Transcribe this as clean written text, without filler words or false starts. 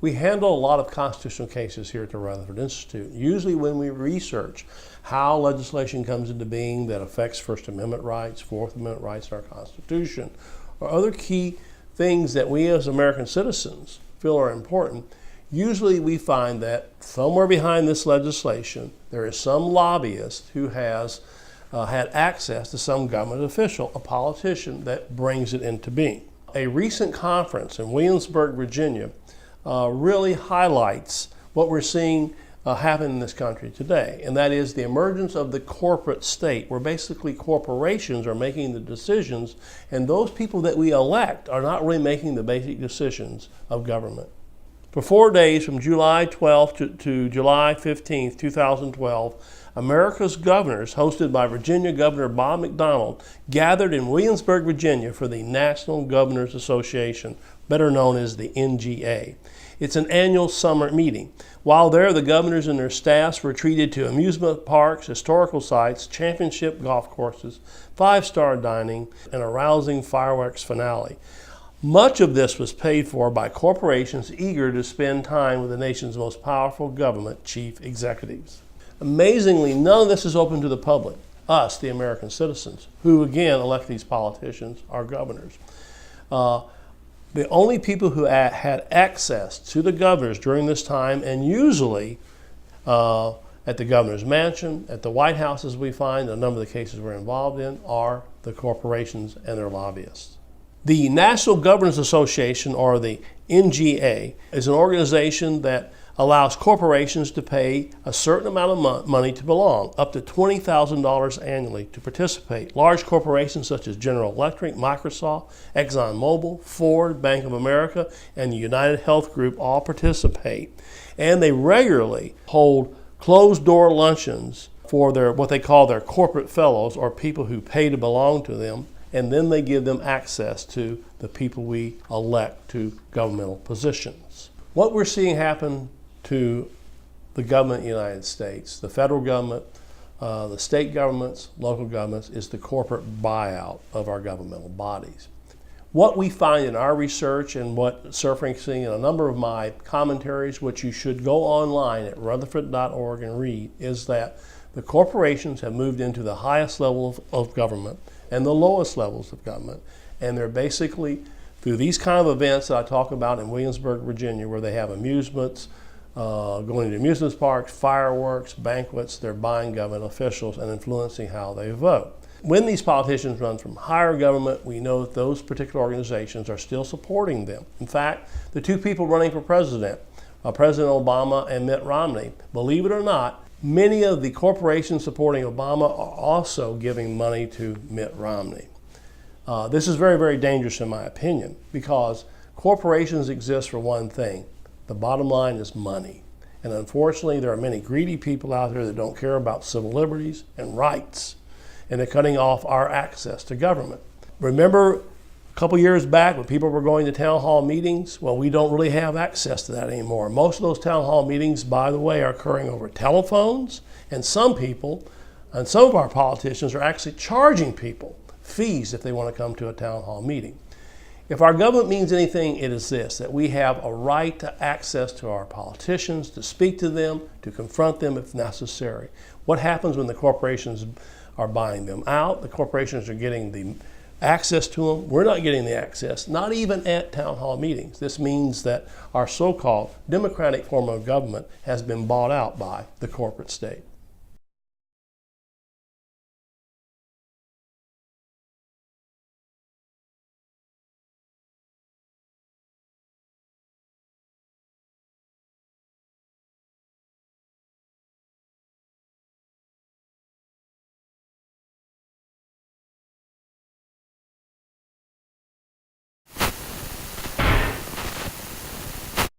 We handle a lot of constitutional cases here at the Rutherford Institute. Usually when we research how legislation comes into being that affects First Amendment rights, Fourth Amendment rights in our Constitution, or other key things that we as American citizens feel are important, usually we find that somewhere behind this legislation there is some lobbyist who has had access to some government official, a politician, that brings it into being. A recent conference in Williamsburg, Virginia, really highlights what we're seeing happen in this country today, and that is the emergence of the corporate state, where basically corporations are making the decisions, and those people that we elect are not really making the basic decisions of government. For 4 days, from July 12th to July 15th, 2012, America's governors, hosted by Virginia Governor Bob McDonnell, gathered in Williamsburg, Virginia for the National Governors Association, better known as the NGA. It's an annual summer meeting. While there, the governors and their staffs were treated to amusement parks, historical sites, championship golf courses, five-star dining, and a rousing fireworks finale. Much of this was paid for by corporations eager to spend time with the nation's most powerful government chief executives. Amazingly, none of this is open to the public, us, the American citizens, who again elect these politicians, our governors. The only people who had access to the governors during this time, and usually at the governor's mansion, at the White House, as we find a number of the cases we're involved in, are the corporations and their lobbyists. The National Governors Association, or the NGA, is an organization that allows corporations to pay a certain amount of money to belong, up to $20,000 annually to participate. Large corporations such as General Electric, Microsoft, ExxonMobil, Ford, Bank of America, and the United Health Group all participate. And they regularly hold closed-door luncheons for their what they call their corporate fellows, or people who pay to belong to them, and then they give them access to the people we elect to governmental positions. What we're seeing happen to the government of the United States, the federal government, the state governments, local governments, is the corporate buyout of our governmental bodies. What we find in our research, and what surfacing in a number of my commentaries, which you should go online at rutherford.org and read, is that the corporations have moved into the highest level of government and the lowest levels of government, and they're basically, through these kind of events that I talk about in Williamsburg, Virginia, where they have amusements, going to amusement parks, fireworks, banquets, they're buying government officials and influencing how they vote. When these politicians run from higher government, we know that those particular organizations are still supporting them. In fact, the two people running for president, President Obama and Mitt Romney, believe it or not, many of the corporations supporting Obama are also giving money to Mitt Romney. This is very, very dangerous in my opinion, because corporations exist for one thing. The bottom line is money. And unfortunately, there are many greedy people out there that don't care about civil liberties and rights, and they're cutting off our access to government. Remember a couple years back when people were going to town hall meetings? Well, we don't really have access to that anymore. Most of those town hall meetings, by the way, are occurring over telephones, and some people, and some of our politicians, are actually charging people fees if they want to come to a town hall meeting. If our government means anything, it is this, that we have a right to access to our politicians, to speak to them, to confront them if necessary. What happens when the corporations are buying them out? The corporations are getting the access to them. We're not getting the access, not even at town hall meetings. This means that our so-called democratic form of government has been bought out by the corporate state.